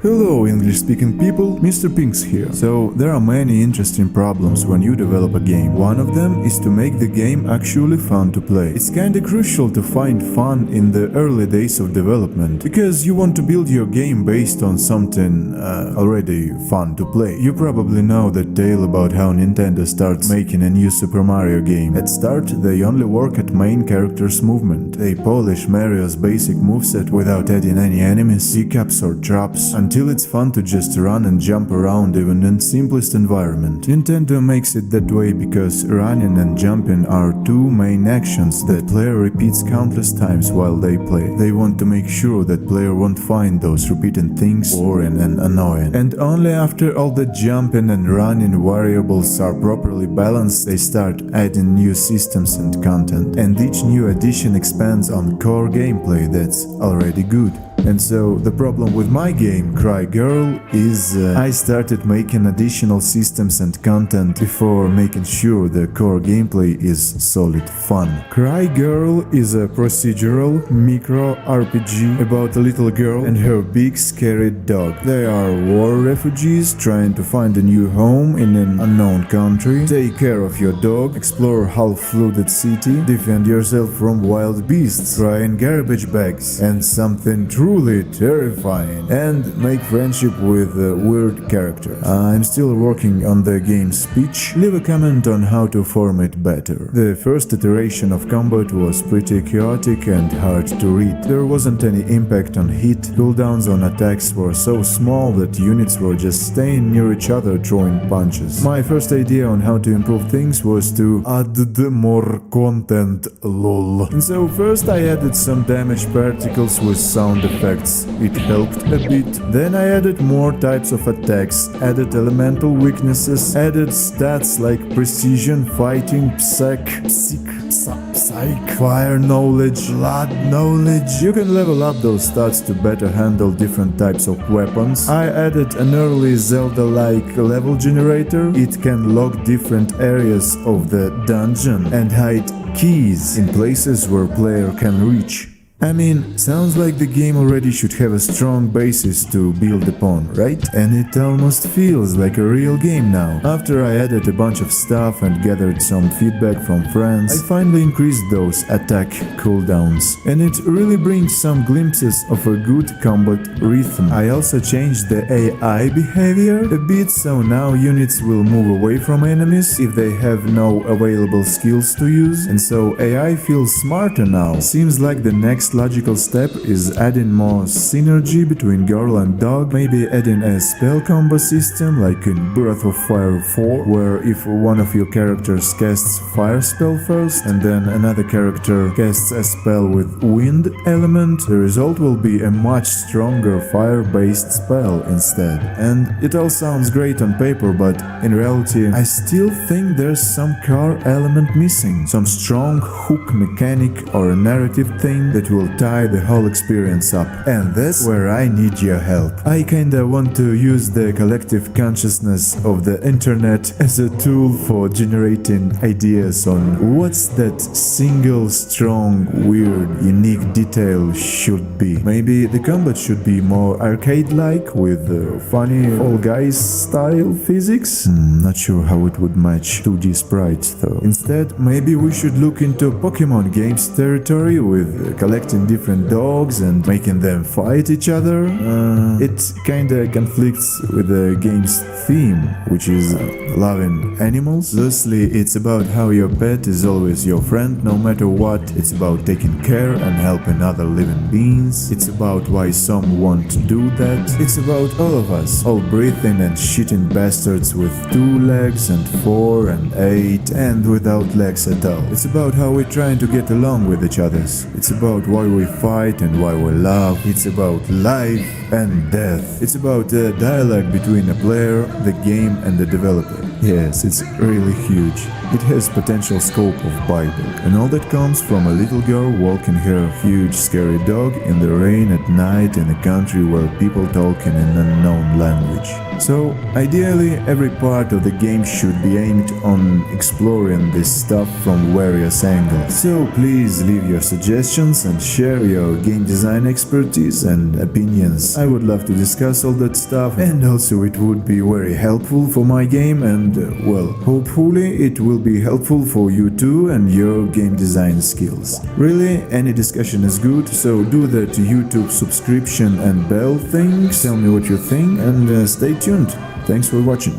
Hello English-speaking people, MrPink's here. So there are many interesting problems when you develop a game. One of them is to make the game actually fun to play. It's kinda crucial to find fun in the early days of development, because you want to build your game based on something already fun to play. You probably know that tale about how Nintendo starts making a new Super Mario game. At start, they only work at main character's movement. They polish Mario's basic moveset without adding any enemies, pickups or traps, until it's fun to just run and jump around even in simplest environment. Nintendo makes it that way because running and jumping are two main actions that player repeats countless times while they play. They want to make sure that player won't find those repeating things boring and annoying. And only after all the jumping and running variables are properly balanced, they start adding new systems and content. And each new addition expands on core gameplay that's already good. And so the problem with my game, Cry Girl, is I started making additional systems and content before making sure the core gameplay is solid fun. Cry Girl is a procedural micro RPG about a little girl and her big scary dog. They are war refugees trying to find a new home in an unknown country. Take care of your dog, explore half-flooded city, defend yourself from wild beasts, try in garbage bags, and something truly terrifying, and make friendship with a weird character. I'm still working on the game's speech. Leave a comment on how to form it better. The first iteration of combat was pretty chaotic and hard to read. There wasn't any impact on hit. Cooldowns on attacks were so small that units were just staying near each other throwing punches. My first idea on how to improve things was to add more content, lol. And so first I added some damage particles with sound effects. It helped a bit. Then I added more types of attacks, added elemental weaknesses, added stats like precision, fighting, psych, fire knowledge, blood knowledge. You can level up those stats to better handle different types of weapons. I added an early Zelda-like level generator. It can lock different areas of the dungeon and hide keys in places where player can reach. I mean, sounds like the game already should have a strong basis to build upon, right? And it almost feels like a real game now. After I added a bunch of stuff and gathered some feedback from friends, I finally increased those attack cooldowns. And it really brings some glimpses of a good combat rhythm. I also changed the AI behavior a bit, so now units will move away from enemies if they have no available skills to use. And so AI feels smarter now. Seems like the next logical step is adding more synergy between girl and dog, maybe adding a spell combo system like in Breath of Fire 4, where if one of your characters casts fire spell first and then another character casts a spell with wind element, the result will be a much stronger fire-based spell instead. And it all sounds great on paper, but in reality I still think there's some core element missing, some strong hook mechanic or a narrative thing that will tie the whole experience up. And that's where I need your help. I kinda want to use the collective consciousness of the internet as a tool for generating ideas on what's that single, strong, weird, unique detail should be. Maybe the combat should be more arcade-like with funny Fall Guys style physics? Not sure how it would match 2D sprites though. Instead, maybe we should look into Pokemon games territory with collecting different dogs and making them fight each other. It kinda conflicts with the game's theme, which is loving animals. Thusly, it's about how your pet is always your friend no matter what. It's about taking care and helping other living beings. It's about why some want to do that. It's about all of us, all breathing and shitting bastards with 2 legs and 4 and 8 and without legs at all. It's about how we're trying to get along with each other. It's about why we fight and why we love. It's about life and death. It's about the dialogue between a player, the game and the developer. Yes, it's really huge. It has potential scope of Bible. And all that comes from a little girl walking her huge scary dog in the rain at night in a country where people talk in an unknown language. So, ideally, every part of the game should be aimed on exploring this stuff from various angles. So please leave your suggestions and share your game design expertise and opinions. I would love to discuss all that stuff, and also it would be very helpful for my game, and well, hopefully it will be helpful for you too and your game design skills. Really, any discussion is good, so do that YouTube subscription and bell thing, tell me what you think, and stay tuned. Thanks for watching.